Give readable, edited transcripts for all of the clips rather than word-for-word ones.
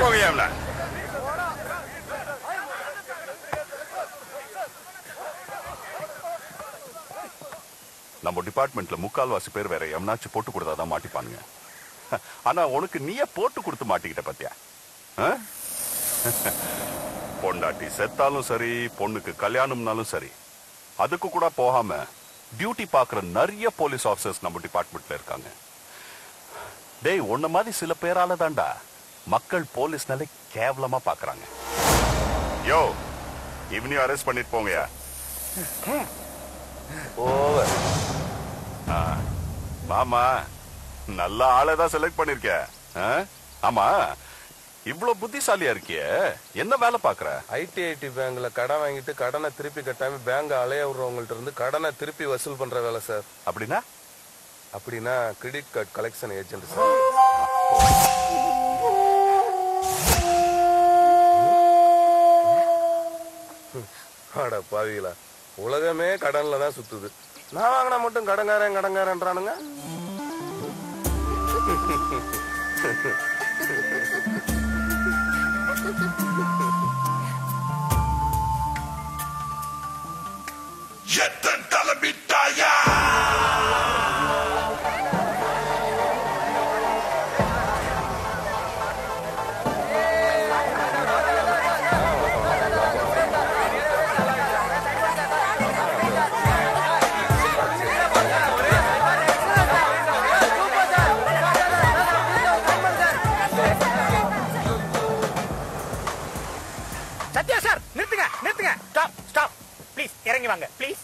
போங்க. நம்ம டிபார்ட்மெண்ட்ல முக்கால்வாசி பேர் வேற எவனாச்சும் போட்டு கொடுத்தாதான் மாட்டிப்பானுங்க. ஆனா உனக்கு நீயே போட்டு கொடுத்து மாட்டிக்கிட்ட பத்தியா? பொண்டாட்டி செத்தாலும் சரி, பொண்ணுக்கு கல்யாணம்னாலும் சரி, அதுக்கு கூட போகாம டியூட்டி பாக்குற நிறைய போலீஸ் ஆபீசர்ஸ் நம்ம டிபார்ட்மெண்ட்ல இருக்காங்க. டேய், உன்ன மாதிரி சில பேரால தாண்டா மக்கள் போலீஸ்னாலே கேவலமா பாக்குறாங்க. யோ, இவனையும் அரெஸ்ட் பண்ணிட்டு போங்கயா. ஓவர். மாமா, நல்ல ஆளைதான் செலக்ட் பண்ணிருக்க. ஆமா, இவ்வளவு புத்திசாலியா இருக்கிய, என்ன வேலை பாக்குற? ஐடி பேங்க்ல கடன் வாங்கிட்டு கடனை திருப்பி கட்டாம பேங்க் அலைய விடுறவங்கள்ட்ட இருந்து கடனை திருப்பி வசூல் பண்ற வேலை சார். அப்படின்னா credit card collection agent sir. அட பாவிகளா, உலகமே கடன்ல தான் சுத்துது. நான் வாங்கினா மட்டும் கடங்காரன்றானுங்க. எத்தன் தலைமிட்டாயா சத்யா சார், நிறுத்துங்க. ஸ்டாப் ப்ளீஸ், இறங்கி வாங்க ப்ளீஸ்.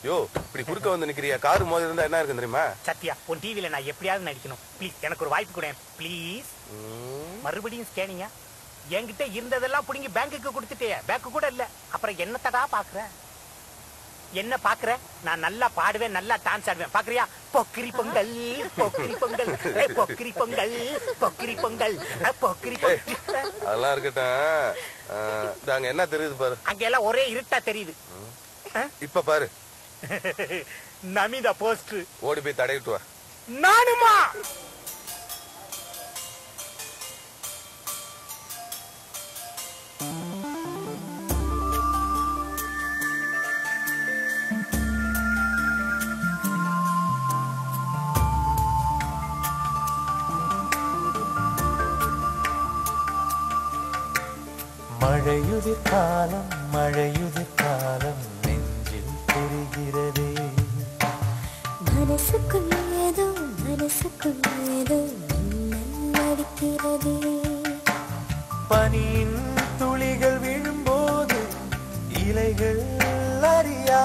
யோ, இப்படி குறுக்க வந்து நிக்கிறியா? காரு மோதி இருந்தா என்ன இருக்கு தெரியுமா? சத்யா, உன் டிவில நான் எப்படியாவது நடிக்கணும். ப்ளீஸ், எனக்கு ஒரு வாய்ப்பு கொடு ப்ளீஸ். மறுபடியும் ஸ்கேனிங்கா? என்கிட்ட இருந்ததெல்லாம் புடிங்கி பேங்குக்கு கொடுத்துட்டே. பேங்க் கூட இல்ல, அப்புறம் என்னத்தடா பாக்குற? என்ன பாக்குற? நான் நல்லா பாடுவேன், நல்லா டான்ஸ் ஆடுவேன். பாக்குறியா? பொக்கிரி பொங்கல், பொக்கிரி பொங்கல், பொக்கிரி பொங்கல், பொக்கிரி பொங்கல், பொக்கிரி பொங்கல். அதெல்லாம் இருக்கட்டும். அங்க என்ன தெரியுது பாரு. அங்க எல்லாம் ஒரே இருட்டா தெரியுது. இப்ப பாரு. நமிதா போஸ்ட். ஓடி போய் தடையிட்டு வா. நானுமா? மழையுதிர் காலம், மழையுதிர் காலம் நெஞ்சில் தெரிகிறதே. மனசுக்குள் ஏதோ நடிக்கிறதே. பனியின் துளிகள் விழும்போது இலைகள் அறியா